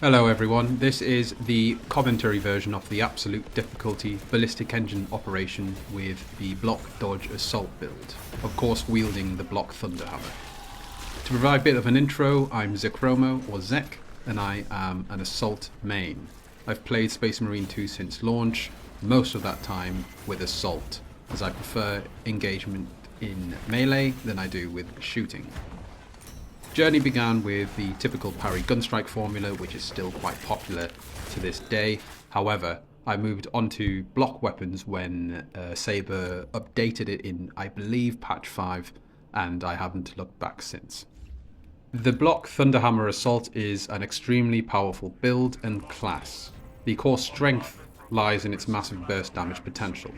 Hello everyone, this is the commentary version of the absolute difficulty ballistic engine operation with the block dodge assault build, of course wielding the block Thunderhammer. To provide a bit of an intro, I'm Zekromo or Zek, and I am an assault main. I've played Space Marine 2 since launch, most of that time with assault, as I prefer engagement in melee than I do with shooting. Journey began with the typical Parry Gunstrike formula, which is still quite popular to this day. However, I moved on to block weapons when Saber updated it in, I believe, patch 5, and I haven't looked back since. The block Thunderhammer Assault is an extremely powerful build and class. The core strength lies in its massive burst damage potential.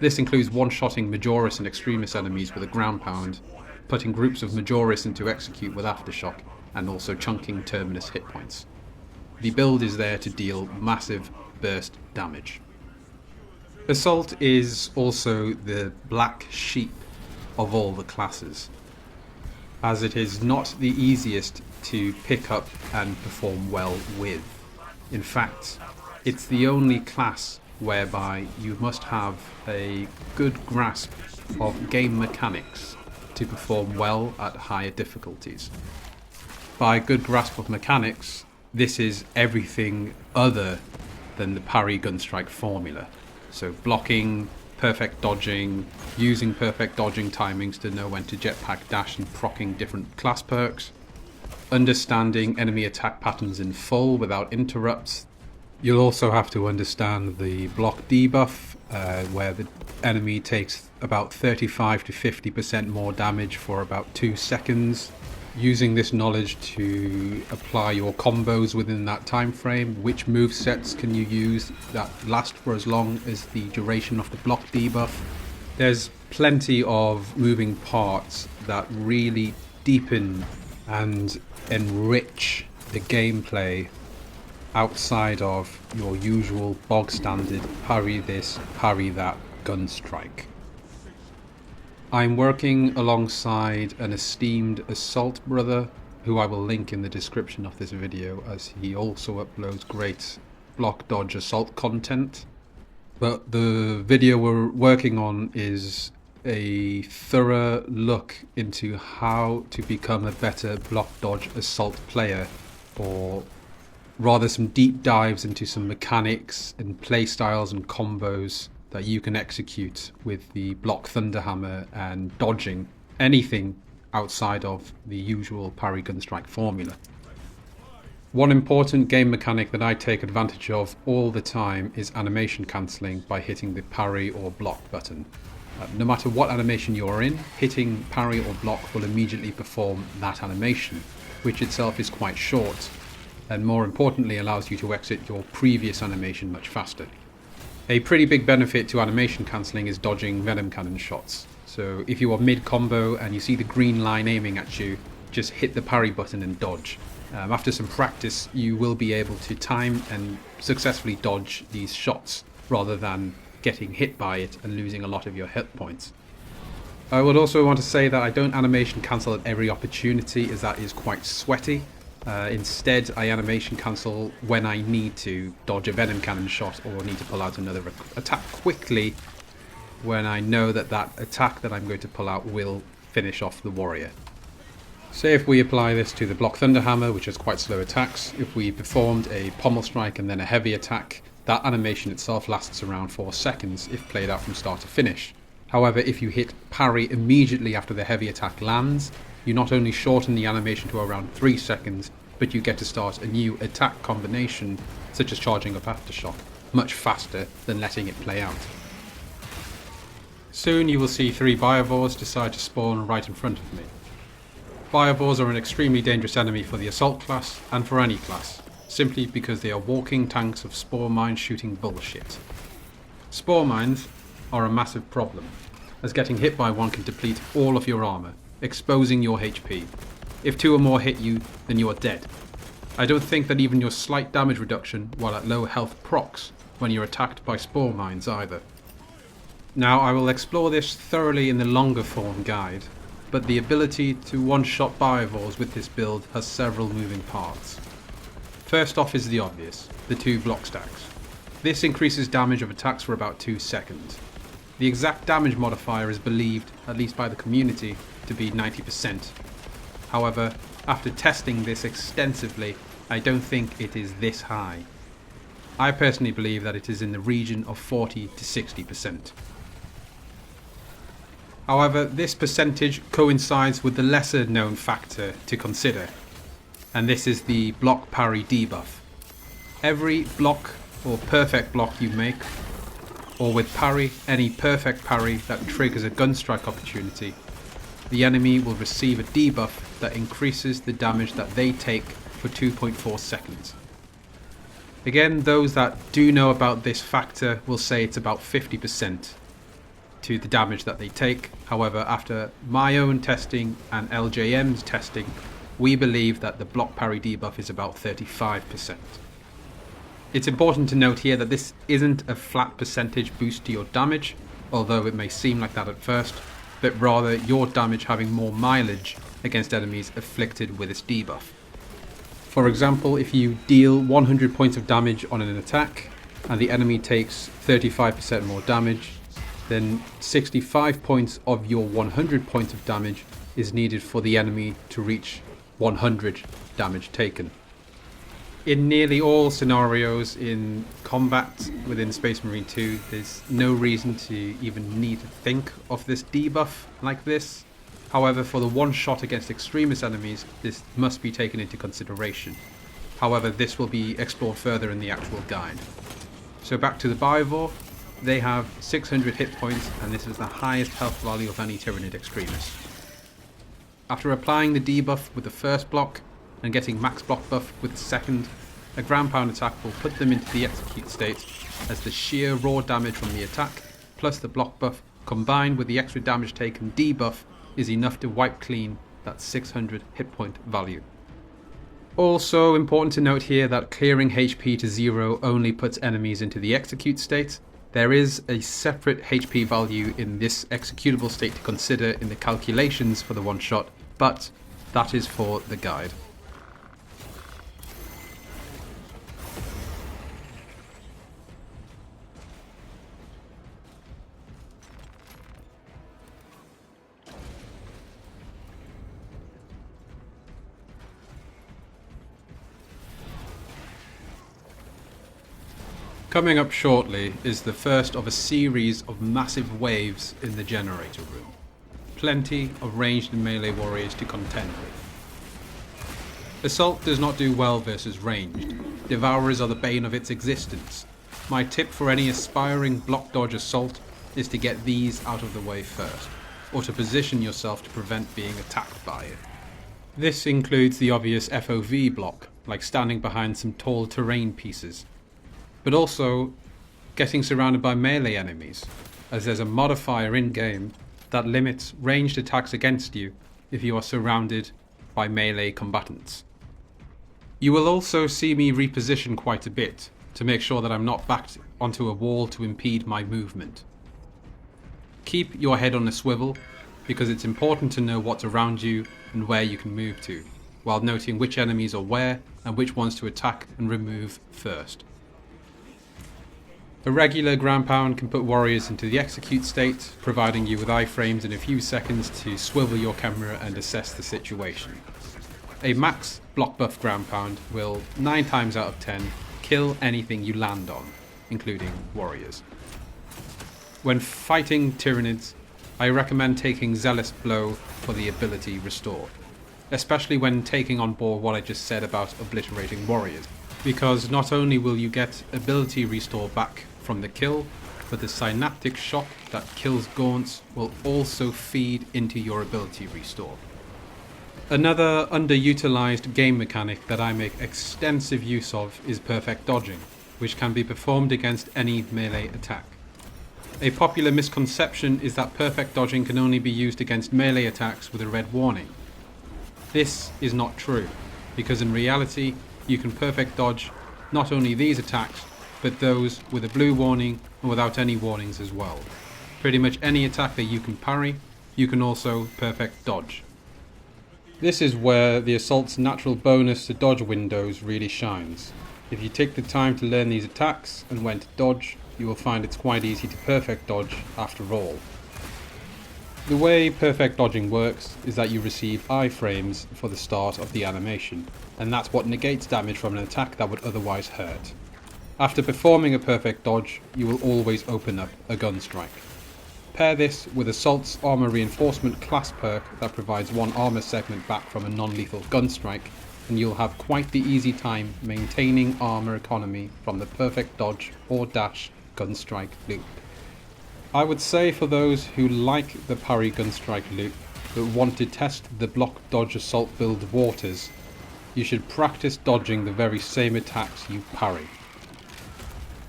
This includes one-shotting Minoris and Extremis enemies with a ground pound, putting groups of Minoris into execute with Aftershock, and also chunking Terminus hit points. The build is there to deal massive burst damage. Assault is also the black sheep of all the classes, as it is not the easiest to pick up and perform well with. In fact, it's the only class whereby you must have a good grasp of game mechanics to perform well at higher difficulties. By good grasp of mechanics, this is everything other than the Parry Gunstrike formula. So blocking, perfect dodging, using perfect dodging timings to know when to jetpack dash and proccing different class perks, understanding enemy attack patterns in full without interrupts. You'll also have to understand the block debuff, where the enemy takes about 35 to 50% more damage for about 2 seconds. Using this knowledge to apply your combos within that time frame, which move sets can you use that last for as long as the duration of the block debuff. There's plenty of moving parts that really deepen and enrich the gameplay outside of your usual bog standard parry this, parry that Gunstrike. I'm working alongside an esteemed assault brother, who I will link in the description of this video, as he also uploads great block dodge assault content. But the video we're working on is a thorough look into how to become a better block dodge assault player, or rather some deep dives into some mechanics and play styles and combos that you can execute with the block Thunderhammer and dodging anything outside of the usual Parry Gunstrike formula. One important game mechanic that I take advantage of all the time is animation cancelling by hitting the parry or block button. No matter what animation you're in, hitting parry or block will immediately perform that animation, which itself is quite short, and more importantly allows you to exit your previous animation much faster. A pretty big benefit to animation cancelling is dodging venom cannon shots. So if you are mid-combo and you see the green line aiming at you, just hit the parry button and dodge. After some practice, you will be able to time and successfully dodge these shots, rather than getting hit by it and losing a lot of your hit points. I would also want to say that I don't animation cancel at every opportunity, as that is quite sweaty. Instead, I animation cancel when I need to dodge a venom cannon shot or need to pull out another attack quickly, when I know that that attack that I'm going to pull out will finish off the warrior. Say if we apply this to the block Thunderhammer, which has quite slow attacks, if we performed a pommel strike and then a heavy attack, that animation itself lasts around 4 seconds if played out from start to finish. However, if you hit parry immediately after the heavy attack lands, you not only shorten the animation to around 3 seconds, but you get to start a new attack combination, such as charging up Aftershock, much faster than letting it play out. Soon you will see 3 Biovores decide to spawn right in front of me. Biovores are an extremely dangerous enemy for the assault class, and for any class, simply because they are walking tanks of spore mine shooting bullshit. Spore mines are a massive problem, as getting hit by one can deplete all of your armour, exposing your HP. If 2 or more hit you, then you are dead. I don't think that even your slight damage reduction while at low health procs when you're attacked by spore mines either. Now I will explore this thoroughly in the longer form guide, but the ability to one-shot Biovores with this build has several moving parts. First off is the obvious, the 2 block stacks. This increases damage of attacks for about 2 seconds. The exact damage modifier is believed, at least by the community, to be 90%. However, after testing this extensively, I don't think it is this high. I personally believe that it is in the region of 40 to 60%. However, this percentage coincides with the lesser known factor to consider, and this is the block parry debuff. Every block or perfect block you make, or with parry, any perfect parry that triggers a gunstrike opportunity, the enemy will receive a debuff that increases the damage that they take for 2.4 seconds. Again, those that do know about this factor will say it's about 50% to the damage that they take. However, after my own testing and LJM's testing, we believe that the block parry debuff is about 35%. It's important to note here that this isn't a flat percentage boost to your damage, although it may seem like that at first, but rather your damage having more mileage against enemies afflicted with this debuff. For example, if you deal 100 points of damage on an attack and the enemy takes 35% more damage, then 65 points of your 100 points of damage is needed for the enemy to reach 100 damage taken. In nearly all scenarios in combat within Space Marine 2, there's no reason to even need to think of this debuff like this. However, for the one shot against Extremis enemies, this must be taken into consideration. However, this will be explored further in the actual guide. So back to the Biovore, they have 600 hit points, and this is the highest health value of any Tyranid Extremis. After applying the debuff with the first block and getting max block buff with the second, a ground pound attack will put them into the execute state, as the sheer raw damage from the attack plus the block buff combined with the extra damage taken debuff is enough to wipe clean that 600 hit point value. Also important to note here that clearing HP to 0 only puts enemies into the execute state. There is a separate HP value in this executable state to consider in the calculations for the one shot, but that is for the guide. Coming up shortly is the first of a series of massive waves in the generator room. Plenty of ranged and melee warriors to contend with. Assault does not do well versus ranged. Devourers are the bane of its existence. My tip for any aspiring block dodge assault is to get these out of the way first, or to position yourself to prevent being attacked by it. This includes the obvious FOV block, like standing behind some tall terrain pieces, but also getting surrounded by melee enemies, as there's a modifier in-game that limits ranged attacks against you if you are surrounded by melee combatants. You will also see me reposition quite a bit to make sure that I'm not backed onto a wall to impede my movement. Keep your head on a swivel, because it's important to know what's around you and where you can move to, while noting which enemies are where and which ones to attack and remove first. A regular ground pound can put warriors into the execute state, providing you with iframes in a few seconds to swivel your camera and assess the situation. A max block buff ground pound will 9 times out of 10 kill anything you land on, including warriors. When fighting Tyranids, I recommend taking Zealous Blow for the ability Restore, especially when taking on board what I just said about obliterating warriors, because not only will you get ability Restore back from the kill, but the Synaptic shock that kills gaunts will also feed into your ability Restore. Another underutilized game mechanic that I make extensive use of is perfect dodging, which can be performed against any melee attack. A popular misconception is that perfect dodging can only be used against melee attacks with a red warning. This is not true, because in reality you can perfect dodge not only these attacks, but those with a blue warning and without any warnings as well. Pretty much any attack that you can parry, you can also perfect dodge. This is where the Assault's natural bonus to dodge windows really shines. If you take the time to learn these attacks and when to dodge, you will find it's quite easy to perfect dodge after all. The way perfect dodging works is that you receive iframes for the start of the animation, and that's what negates damage from an attack that would otherwise hurt. After performing a perfect dodge, you will always open up a Gunstrike. Pair this with Assault's Armour Reinforcement class perk that provides one armour segment back from a non-lethal Gunstrike, and you'll have quite the easy time maintaining armour economy from the perfect dodge or dash Gunstrike loop. I would say for those who like the Parry Gunstrike loop but want to test the block dodge assault build waters, you should practice dodging the very same attacks you parry.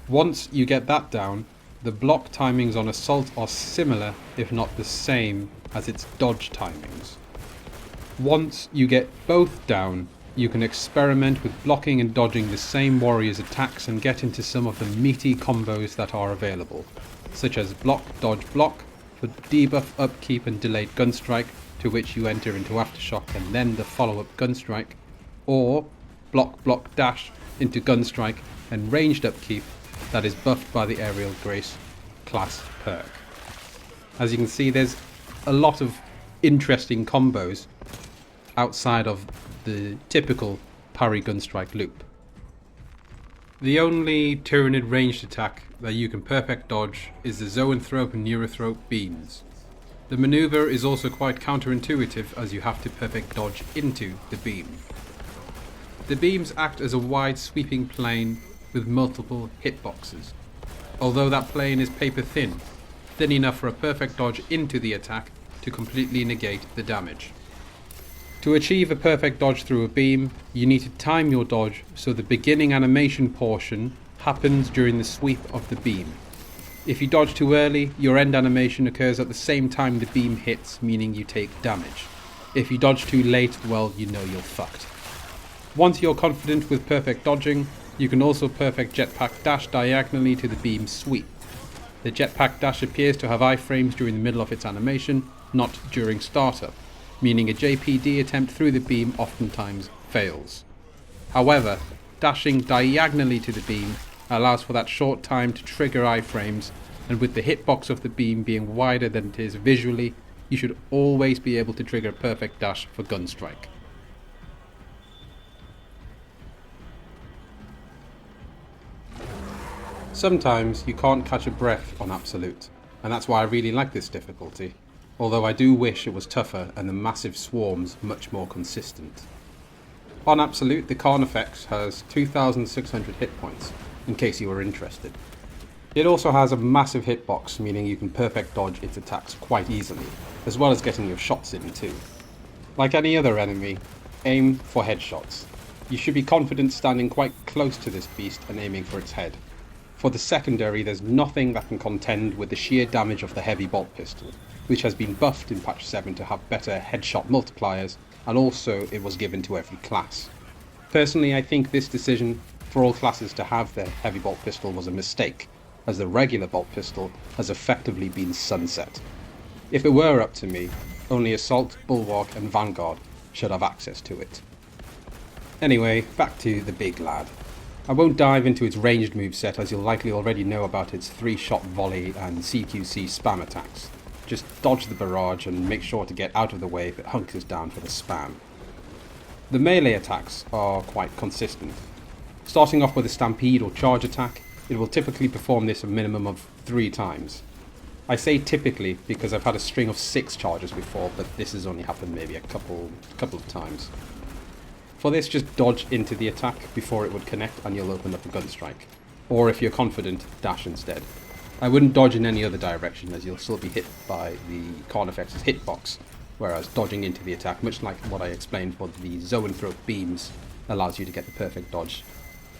Once you get that down, the block timings on assault are similar if not the same as its dodge timings. Once you get both down, you can experiment with blocking and dodging the same warrior's attacks and get into some of the meaty combos that are available, such as block, dodge, block for debuff, upkeep and delayed Gunstrike, to which you enter into Aftershock and then the follow-up Gunstrike, or block, block, dash into Gunstrike and ranged upkeep that is buffed by the Aerial Grace class perk. As you can see, there's a lot of interesting combos outside of the typical Parry Gunstrike loop. The only Tyranid ranged attack that you can perfect dodge is the Zoanthrope and Neurothrope beams. The maneuver is also quite counterintuitive as you have to perfect dodge into the beam. The beams act as a wide sweeping plane with multiple hitboxes, although that plane is paper thin enough for a perfect dodge into the attack to completely negate the damage. To achieve a perfect dodge through a beam, you need to time your dodge so the beginning animation portion happens during the sweep of the beam. If you dodge too early, your end animation occurs at the same time the beam hits, meaning you take damage. If you dodge too late, well, you know you're fucked. Once you're confident with perfect dodging, you can also perfect jetpack dash diagonally to the beam sweep. The jetpack dash appears to have iframes during the middle of its animation, not during startup, meaning a JPD attempt through the beam oftentimes fails. However, dashing diagonally to the beam allows for that short time to trigger iframes, and with the hitbox of the beam being wider than it is visually, you should always be able to trigger a perfect dash for Gunstrike. Sometimes you can't catch a breath on Absolute, and that's why I really like this difficulty, although I do wish it was tougher and the massive swarms much more consistent. On Absolute, the Carnifex has 2,600 hit points, in case you were interested. It also has a massive hitbox, meaning you can perfect dodge its attacks quite easily, as well as getting your shots in too. Like any other enemy, aim for headshots. You should be confident standing quite close to this beast and aiming for its head. For the secondary, there's nothing that can contend with the sheer damage of the heavy bolt pistol, which has been buffed in patch 7 to have better headshot multipliers, and also it was given to every class. Personally, I think this decision for all classes to have the heavy bolt pistol was a mistake, as the regular bolt pistol has effectively been sunset. If it were up to me, only Assault, Bulwark and Vanguard should have access to it. Anyway, back to the big lad. I won't dive into its ranged moveset as you'll likely already know about its 3-shot volley and CQC spam attacks. Just dodge the barrage and make sure to get out of the way if it hunkers down for the spam. The melee attacks are quite consistent. Starting off with a stampede or charge attack, it will typically perform this a minimum of 3 times. I say typically because I've had a string of 6 charges before, but this has only happened maybe a couple of times. For this, just dodge into the attack before it would connect and you'll open up a Gunstrike. Or if you're confident, dash instead. I wouldn't dodge in any other direction as you'll still be hit by the Carnifex's hitbox, whereas dodging into the attack, much like what I explained for the Zoanthrope beams, allows you to get the perfect dodge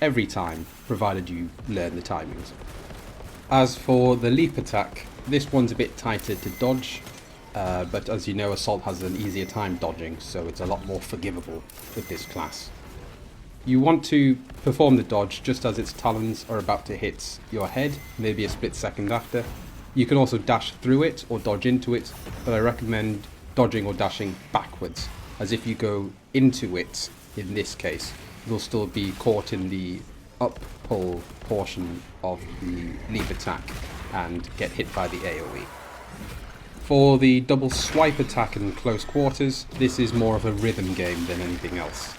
every time, provided you learn the timings. As for the leap attack, this one's a bit tighter to dodge, but as you know, Assault has an easier time dodging, so it's a lot more forgivable with this class. You want to perform the dodge just as its talons are about to hit your head, maybe a split second after. You can also dash through it or dodge into it, but I recommend dodging or dashing backwards, as if you go into it, in this case, you'll still be caught in the up pull portion of the leap attack and get hit by the AoE. For the double swipe attack in close quarters, this is more of a rhythm game than anything else.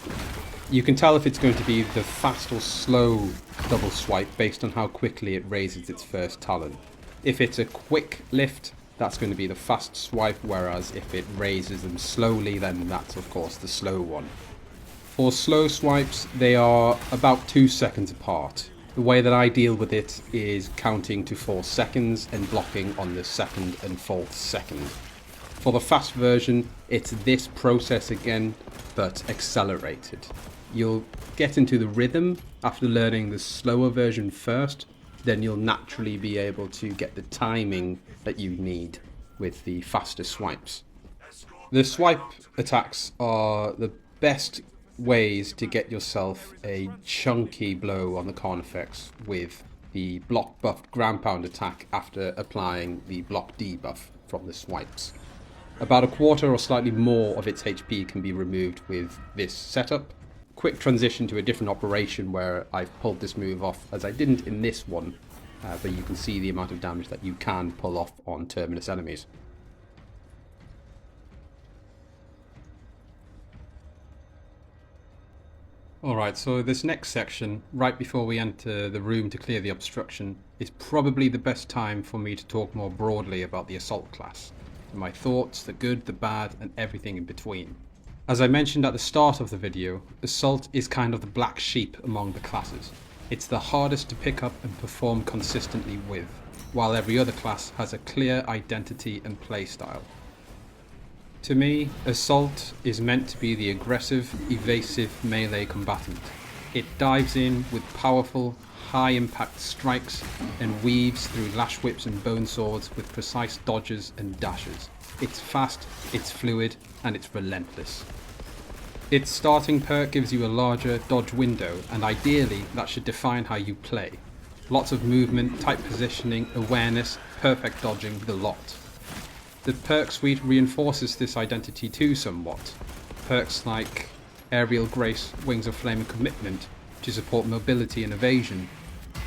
You can tell if it's going to be the fast or slow double swipe based on how quickly it raises its first talon. If it's a quick lift, that's going to be the fast swipe, whereas if it raises them slowly, then that's of course the slow one. For slow swipes, they are about 2 seconds apart. The way that I deal with it is counting to 4 seconds and blocking on the second and fourth second. For the fast version, it's this process again, but accelerated. You'll get into the rhythm after learning the slower version first, then you'll naturally be able to get the timing that you need with the faster swipes. The swipe attacks are the best ways to get yourself a chunky blow on the Carnifex with the block buffed ground pound attack after applying the block debuff from the swipes. About a quarter or slightly more of its HP can be removed with this setup. Quick transition to a different operation where I've pulled this move off, as I didn't in this one, but you can see the amount of damage that you can pull off on Terminus enemies. Alright, so this next section, right before we enter the room to clear the obstruction, is probably the best time for me to talk more broadly about the Assault class. My thoughts, the good, the bad, and everything in between. As I mentioned at the start of the video, Assault is kind of the black sheep among the classes. It's the hardest to pick up and perform consistently with, while every other class has a clear identity and playstyle. To me, Assault is meant to be the aggressive, evasive melee combatant. It dives in with powerful, high-impact strikes and weaves through lash whips and bone swords with precise dodges and dashes. It's fast, it's fluid, and it's relentless. Its starting perk gives you a larger dodge window, and ideally that should define how you play. Lots of movement, tight positioning, awareness, perfect dodging, the lot. The perk suite reinforces this identity too somewhat. Perks like Aerial Grace, Wings of Flame and Commitment to support mobility and evasion,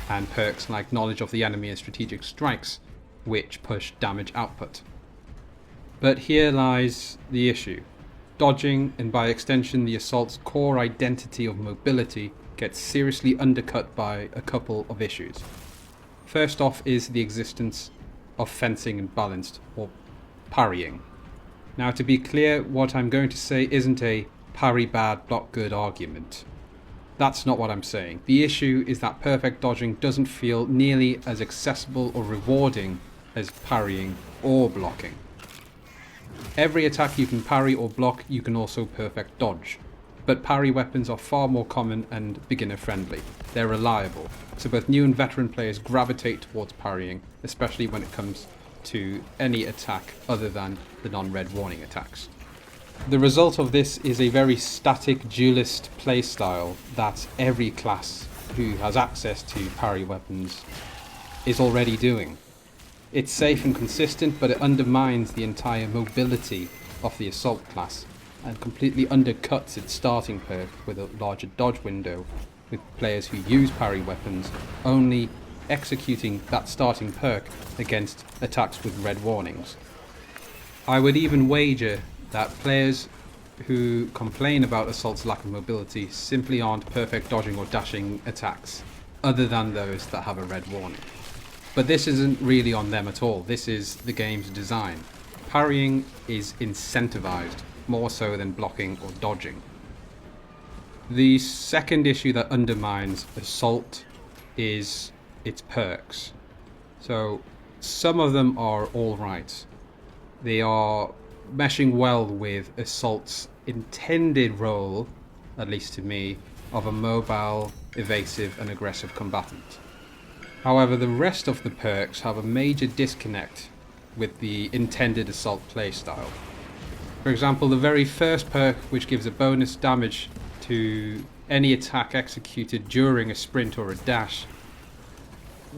and perks like Knowledge of the Enemy and Strategic Strikes, which push damage output. But here lies the issue. Dodging, and by extension the Assault's core identity of mobility, gets seriously undercut by a couple of issues. First off is the existence of fencing and balanced, or parrying. Now, to be clear, what I'm going to say isn't a parry bad, block good argument. That's not what I'm saying. The issue is that perfect dodging doesn't feel nearly as accessible or rewarding as parrying or blocking. Every attack you can parry or block, you can also perfect dodge. But parry weapons are far more common and beginner friendly. They're reliable, so both new and veteran players gravitate towards parrying, especially when it comes to any attack other than the non-red warning attacks. The result of this is a very static duelist playstyle that every class who has access to parry weapons is already doing. It's safe and consistent, but it undermines the entire mobility of the Assault class and completely undercuts its starting perk with a larger dodge window, with players who use parry weapons only executing that starting perk against attacks with red warnings. I would even wager that players who complain about Assault's lack of mobility simply aren't perfect dodging or dashing attacks, other than those that have a red warning. But this isn't really on them at all, this is the game's design. Parrying is incentivized, more so than blocking or dodging. The second issue that undermines Assault is its perks. So some of them are alright. They are meshing well with Assault's intended role, at least to me, of a mobile, evasive and aggressive combatant. However, the rest of the perks have a major disconnect with the intended Assault playstyle. For example, the very first perk, which gives a bonus damage to any attack executed during a sprint or a dash,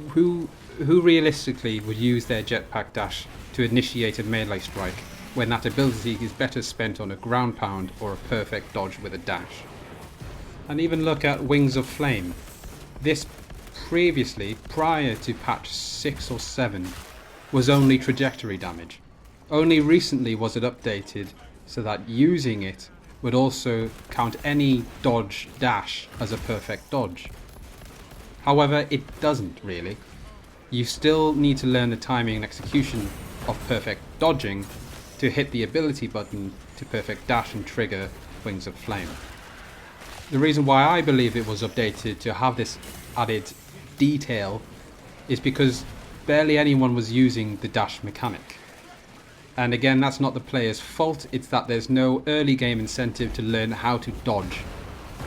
who realistically would use their jetpack dash to initiate a melee strike when that ability is better spent on a ground pound or a perfect dodge with a dash. And even look at Wings of Flame. This previously, prior to patch 6 or 7, was only trajectory damage. Only recently was it updated so that using it would also count any dodge dash as a perfect dodge. However, it doesn't really. You still need to learn the timing and execution of perfect dodging to hit the ability button to perfect dash and trigger Wings of Flame. The reason why I believe it was updated to have this added detail is because barely anyone was using the dash mechanic. And again, that's not the player's fault, it's that there's no early game incentive to learn how to dodge,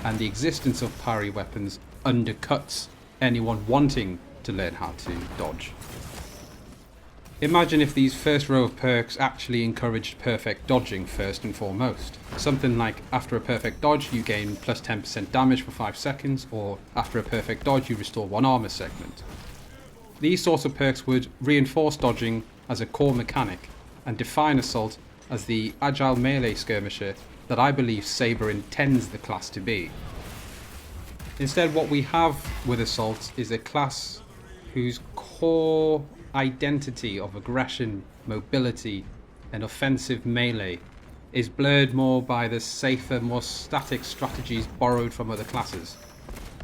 and the existence of parry weapons undercuts anyone wanting to learn how to dodge. Imagine if these first row of perks actually encouraged perfect dodging first and foremost. Something like after a perfect dodge you gain plus 10% damage for 5 seconds, or after a perfect dodge you restore 1 armor segment. These sorts of perks would reinforce dodging as a core mechanic and define Assault as the agile melee skirmisher that I believe Saber intends the class to be. Instead, what we have with Assault is a class whose core identity of aggression, mobility and offensive melee is blurred more by the safer, more static strategies borrowed from other classes.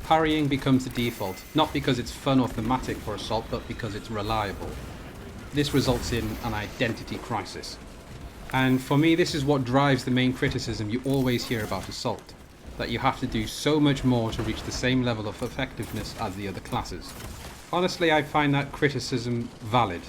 Parrying becomes the default, not because it's fun or thematic for Assault, but because it's reliable. This results in an identity crisis. And for me, this is what drives the main criticism you always hear about Assault, that you have to do so much more to reach the same level of effectiveness as the other classes. Honestly, I find that criticism valid.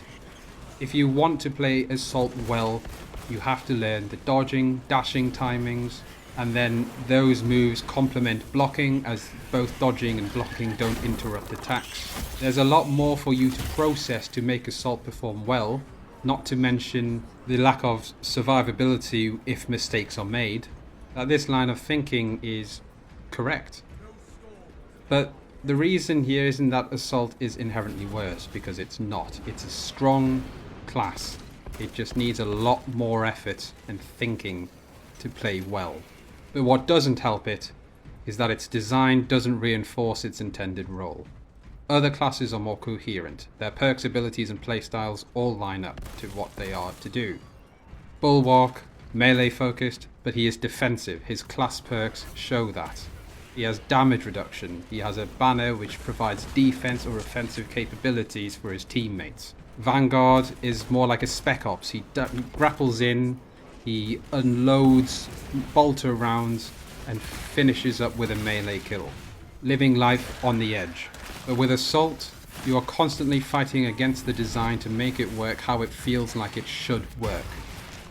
If you want to play Assault well, you have to learn the dodging, dashing timings, and then those moves complement blocking, as both dodging and blocking don't interrupt attacks. There's a lot more for you to process to make Assault perform well, not to mention the lack of survivability if mistakes are made. This line of thinking is correct. But the reason here isn't that Assault is inherently worse, because it's not. It's a strong class. It just needs a lot more effort and thinking to play well. But what doesn't help it is that its design doesn't reinforce its intended role. Other classes are more coherent. Their perks, abilities and playstyles all line up to what they are to do. Bulwark, melee focused, but he is defensive. His class perks show that. He has damage reduction. He has a banner which provides defense or offensive capabilities for his teammates. Vanguard is more like a spec ops. He grapples in, he unloads bolter rounds and finishes up with a melee kill, living life on the edge. But with Assault, you are constantly fighting against the design to make it work how it feels like it should work.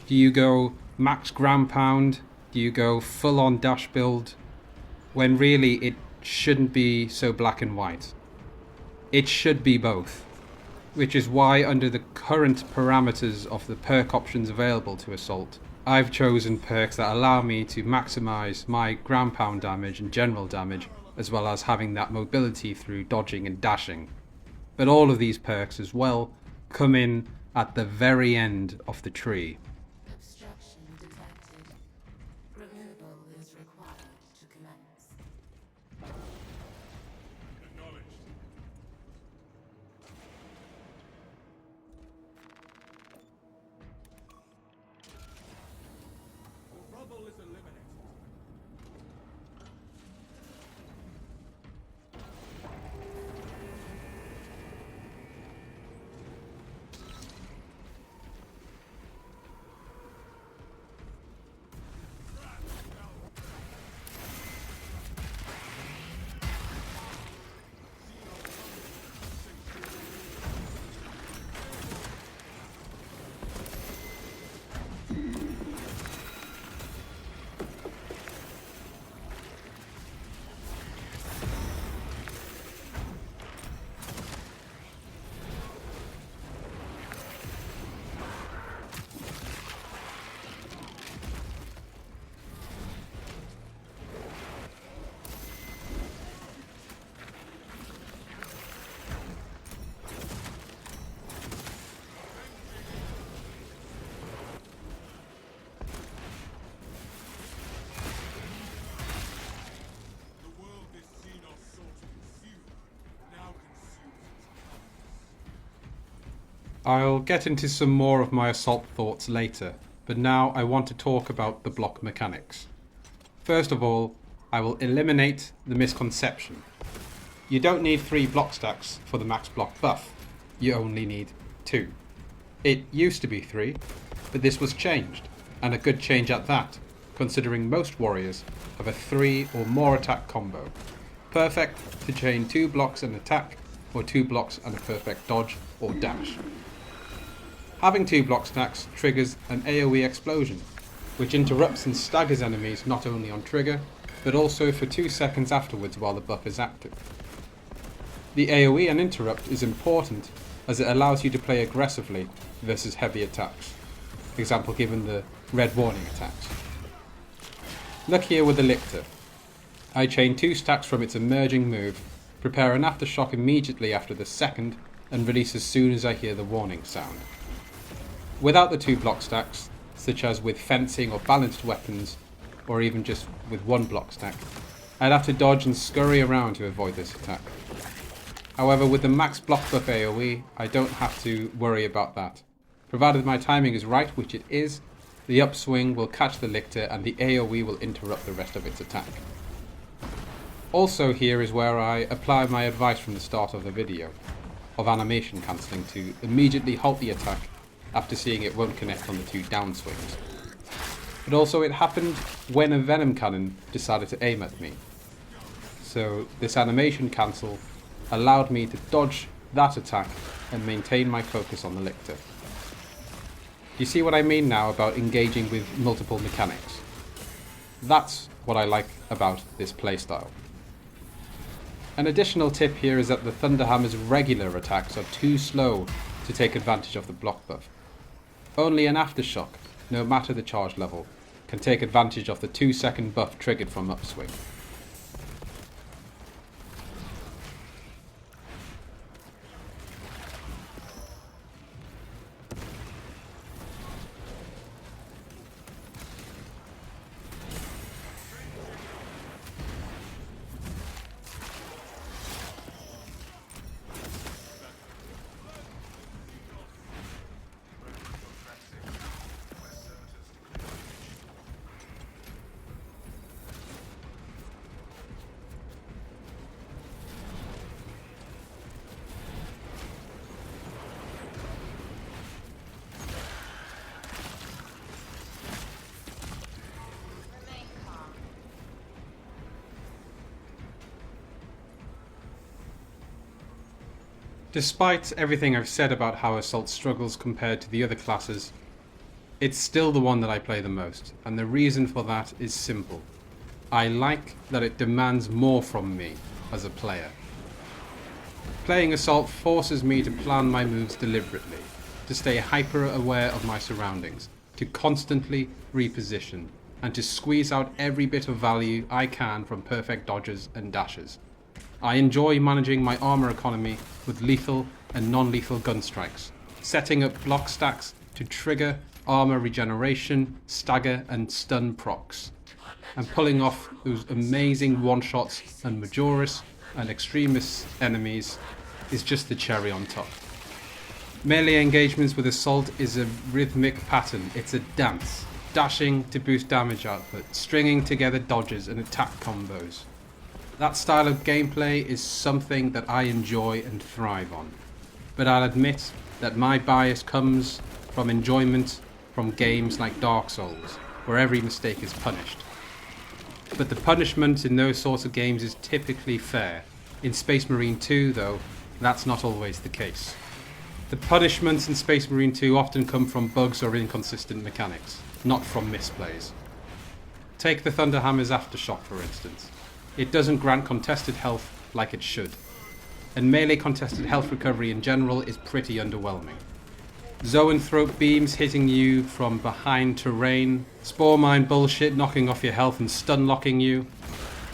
Do you go max ground pound? Do you go full on dash build? When really it shouldn't be so black and white. It should be both. Which is why, under the current parameters of the perk options available to Assault, I've chosen perks that allow me to maximize my ground pound damage and general damage, as well as having that mobility through dodging and dashing. But all of these perks as well come in at the very end of the tree. Obstruction detected. Removal is required to commence. Acknowledged. Rubble is eliminated. I'll get into some more of my assault thoughts later, but now I want to talk about the block mechanics. First of all, I will eliminate the misconception. You don't need 3 block stacks for the max block buff, you only need 2. It used to be 3, but this was changed, and a good change at that, considering most warriors have a 3 or more attack combo. Perfect to chain 2 blocks and attack, or 2 blocks and a perfect dodge or dash. Having 2 block stacks triggers an AoE explosion, which interrupts and staggers enemies not only on trigger, but also for 2 seconds afterwards while the buff is active. The AoE and interrupt is important as it allows you to play aggressively versus heavy attacks. Example given the red warning attacks. Look here with the Lictor. I chain 2 stacks from its emerging move, prepare an Aftershock immediately after the second, and release as soon as I hear the warning sound. Without the 2 block stacks, such as with fencing or balanced weapons, or even just with 1 block stack, I'd have to dodge and scurry around to avoid this attack. However, with the max block buff AoE, I don't have to worry about that. Provided my timing is right, which it is, the upswing will catch the Lictor and the AoE will interrupt the rest of its attack. Also here is where I apply my advice from the start of the video, of animation cancelling to immediately halt the attack after seeing it won't connect on the 2 downswings. But also it happened when a venom cannon decided to aim at me. So this animation cancel allowed me to dodge that attack and maintain my focus on the Lictor. You see what I mean now about engaging with multiple mechanics? That's what I like about this playstyle. An additional tip here is that the Thunderhammer's regular attacks are too slow to take advantage of the block buff. Only an Aftershock, no matter the charge level, can take advantage of the 2-second buff triggered from upswing. Despite everything I've said about how Assault struggles compared to the other classes, it's still the one that I play the most, and the reason for that is simple. I like that it demands more from me as a player. Playing Assault forces me to plan my moves deliberately, to stay hyper aware of my surroundings, to constantly reposition, and to squeeze out every bit of value I can from perfect dodges and dashes. I enjoy managing my armour economy with lethal and non-lethal gunstrikes, setting up block stacks to trigger armour regeneration, stagger and stun procs, and pulling off those amazing one-shots and Minoris and Extremis enemies is just the cherry on top. Melee engagements with Assault is a rhythmic pattern, it's a dance, dashing to boost damage output, stringing together dodges and attack combos. That style of gameplay is something that I enjoy and thrive on, but I'll admit that my bias comes from enjoyment from games like Dark Souls, where every mistake is punished. But the punishment in those sorts of games is typically fair. In Space Marine 2, though, that's not always the case. The punishments in Space Marine 2 often come from bugs or inconsistent mechanics, not from misplays. Take the Thunderhammer's Aftershock, for instance. It doesn't grant contested health like it should, and melee contested health recovery in general is pretty underwhelming. Zoanthrope beams hitting you from behind terrain, spore mine bullshit knocking off your health and stun locking you,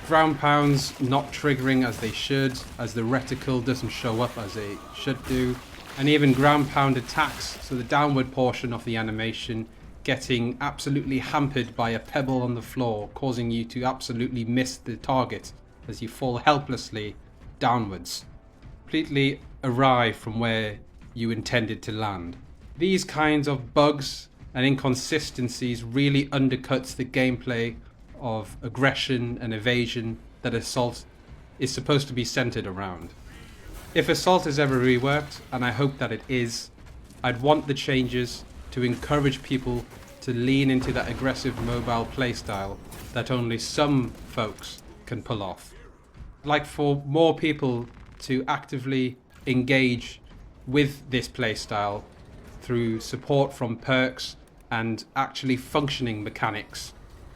ground pounds not triggering as they should, as the reticle doesn't show up as they should do, and even ground pound attacks, so the downward portion of the animation getting absolutely hampered by a pebble on the floor, causing you to absolutely miss the target as you fall helplessly downwards, completely awry from where you intended to land. These kinds of bugs and inconsistencies really undercuts the gameplay of aggression and evasion that Assault is supposed to be centered around. If Assault is ever reworked, and I hope that it is, I'd want the changes to encourage people to lean into that aggressive mobile playstyle that only some folks can pull off. I'd like for more people to actively engage with this playstyle through support from perks and actually functioning mechanics,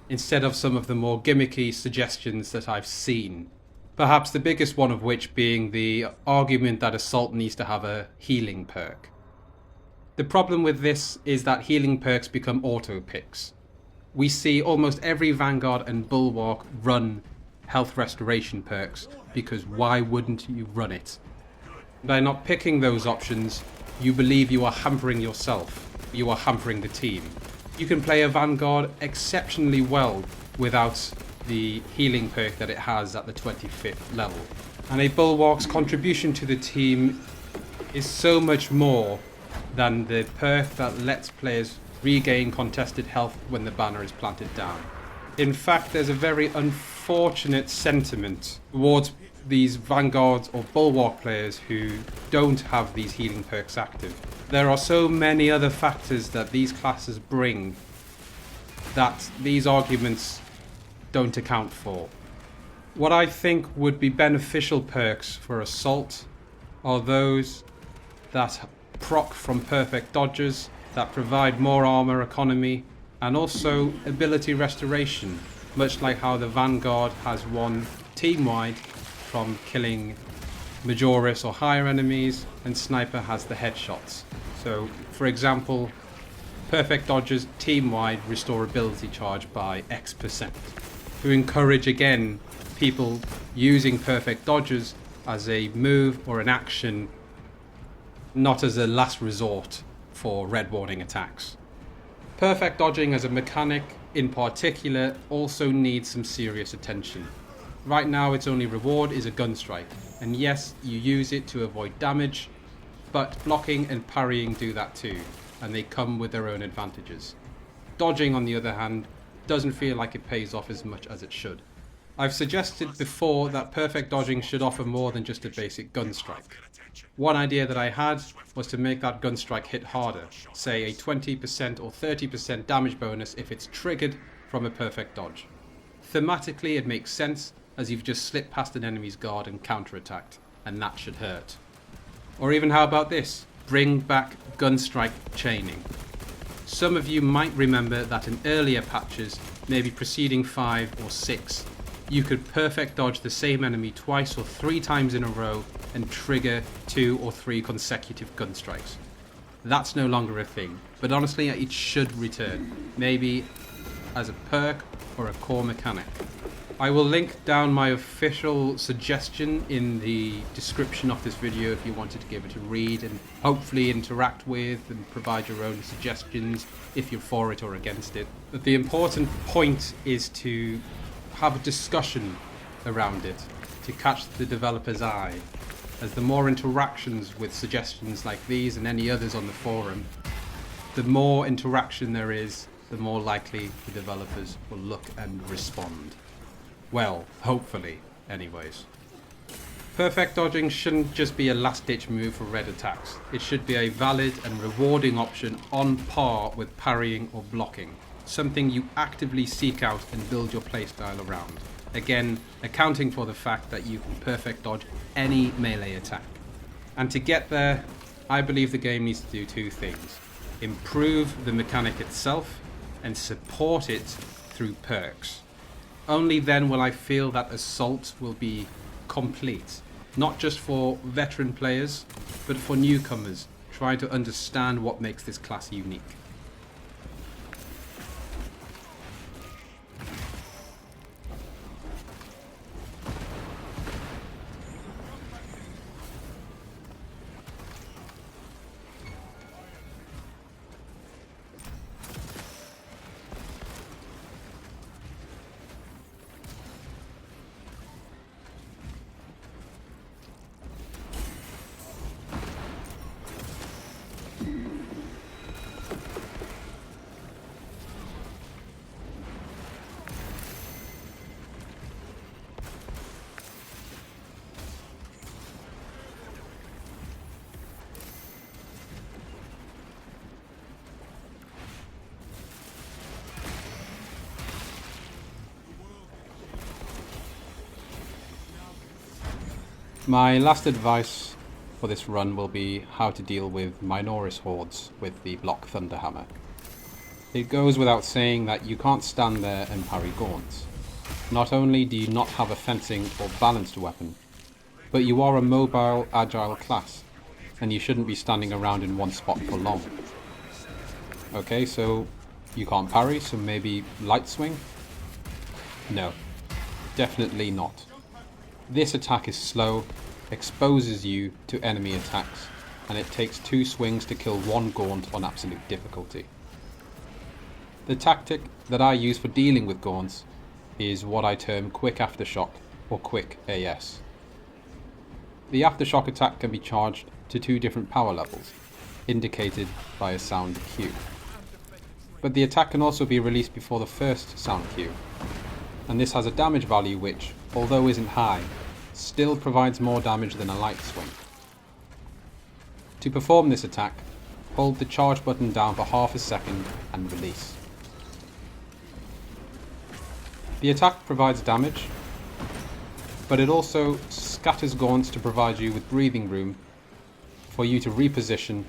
instead of some of the more gimmicky suggestions that I've seen. Perhaps the biggest one of which being the argument that Assault needs to have a healing perk. The problem with this is that healing perks become auto picks. We see almost every Vanguard and Bulwark run health restoration perks, because why wouldn't you run it? By not picking those options, you believe you are hampering yourself, you are hampering the team. You can play a Vanguard exceptionally well without the healing perk that it has at the 25th level. And a Bulwark's contribution to the team is so much more than the perk that lets players regain contested health when the banner is planted down. In fact, there's a very unfortunate sentiment towards these Vanguards or Bulwark players who don't have these healing perks active. There are so many other factors that these classes bring that these arguments don't account for. What I think would be beneficial perks for Assault are those that proc from perfect dodges, that provide more armor economy, and also ability restoration, much like how the Vanguard has one team-wide from killing Minoris or higher enemies, and Sniper has the headshots. So, for example, perfect dodges team-wide restore ability charge by X%, to encourage again people using perfect dodges as a move or an action, not as a last resort for red warning attacks. Perfect dodging as a mechanic in particular also needs some serious attention. Right now its only reward is a Gunstrike, and yes, you use it to avoid damage, but blocking and parrying do that too, and they come with their own advantages. Dodging, on the other hand, doesn't feel like it pays off as much as it should. I've suggested before that perfect dodging should offer more than just a basic Gunstrike. One idea that I had was to make that Gunstrike hit harder, say a 20% or 30% damage bonus if it's triggered from a perfect dodge. Thematically it makes sense, as you've just slipped past an enemy's guard and counterattacked, and that should hurt. Or even how about this? Bring back Gunstrike chaining. Some of you might remember that in earlier patches, maybe preceding 5 or 6, you could perfect dodge the same enemy twice or 3 times in a row and trigger 2 or 3 consecutive Gunstrikes. That's no longer a thing, but honestly it should return, maybe as a perk or a core mechanic. I will link down my official suggestion in the description of this video if you wanted to give it a read and hopefully interact with and provide your own suggestions if you're for it or against it. But the important point is to have a discussion around it to catch the developer's eye, as the more interactions with suggestions like these and any others on the forum, the more interaction there is, the more likely the developers will look and respond. Well, hopefully, anyways. Perfect dodging shouldn't just be a last-ditch move for red attacks. It should be a valid and rewarding option on par with parrying or blocking. Something you actively seek out and build your playstyle around. Again, accounting for the fact that you can perfect dodge any melee attack. And to get there, I believe the game needs to do 2 things. Improve the mechanic itself and support it through perks. Only then will I feel that Assault will be complete. Not just for veteran players, but for newcomers trying to understand what makes this class unique. My last advice for this run will be how to deal with Minoris hordes with the block Thunderhammer. It goes without saying that you can't stand there and parry gaunts. Not only do you not have a fencing or balanced weapon, but you are a mobile, agile class, and you shouldn't be standing around in one spot for long. Okay, so you can't parry, so maybe light swing? No, definitely not. This attack is slow, exposes you to enemy attacks, and it takes 2 swings to kill 1 gaunt on absolute difficulty. The tactic that I use for dealing with gaunts is what I term quick Aftershock or quick AS. The Aftershock attack can be charged to 2 different power levels, indicated by a sound cue. But the attack can also be released before the first sound cue, and this has a damage value which, although isn't high, still provides more damage than a light swing. To perform this attack, hold the charge button down for half a second and release. The attack provides damage, but it also scatters gaunts to provide you with breathing room for you to reposition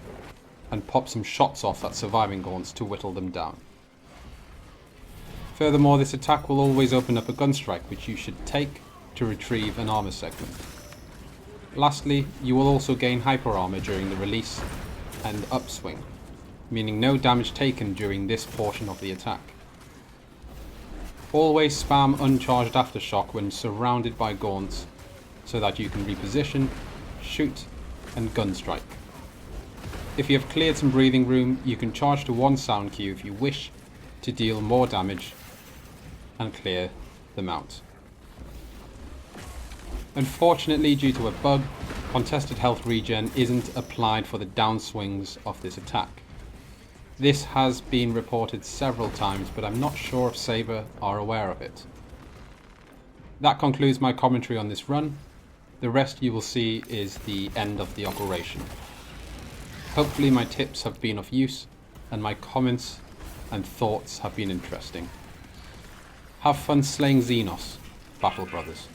and pop some shots off at surviving gaunts to whittle them down. Furthermore, this attack will always open up a Gunstrike, which you should take to retrieve an armor segment. Lastly, you will also gain hyper armor during the release and upswing, meaning no damage taken during this portion of the attack. Always spam uncharged Aftershock when surrounded by gaunts so that you can reposition, shoot and Gunstrike. If you have cleared some breathing room, you can charge to 1 sound cue if you wish to deal more damage and clear the mount. Unfortunately, due to a bug, contested health regen isn't applied for the downswings of this attack. This has been reported several times, but I'm not sure if Saber are aware of it. That concludes my commentary on this run. The rest you will see is the end of the operation. Hopefully my tips have been of use, and my comments and thoughts have been interesting. Have fun slaying Xenos, Battle Brothers.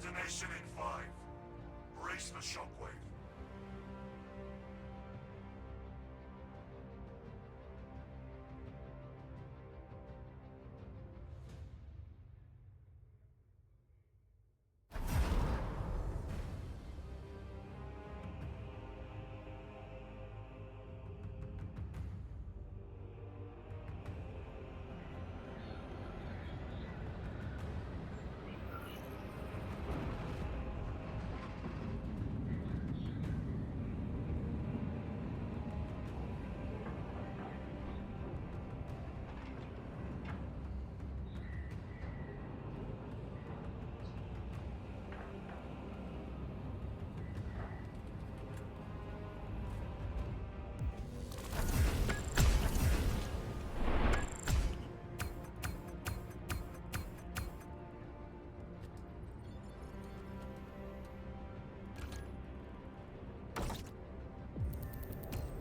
Detonation in 5. Brace the shockwave.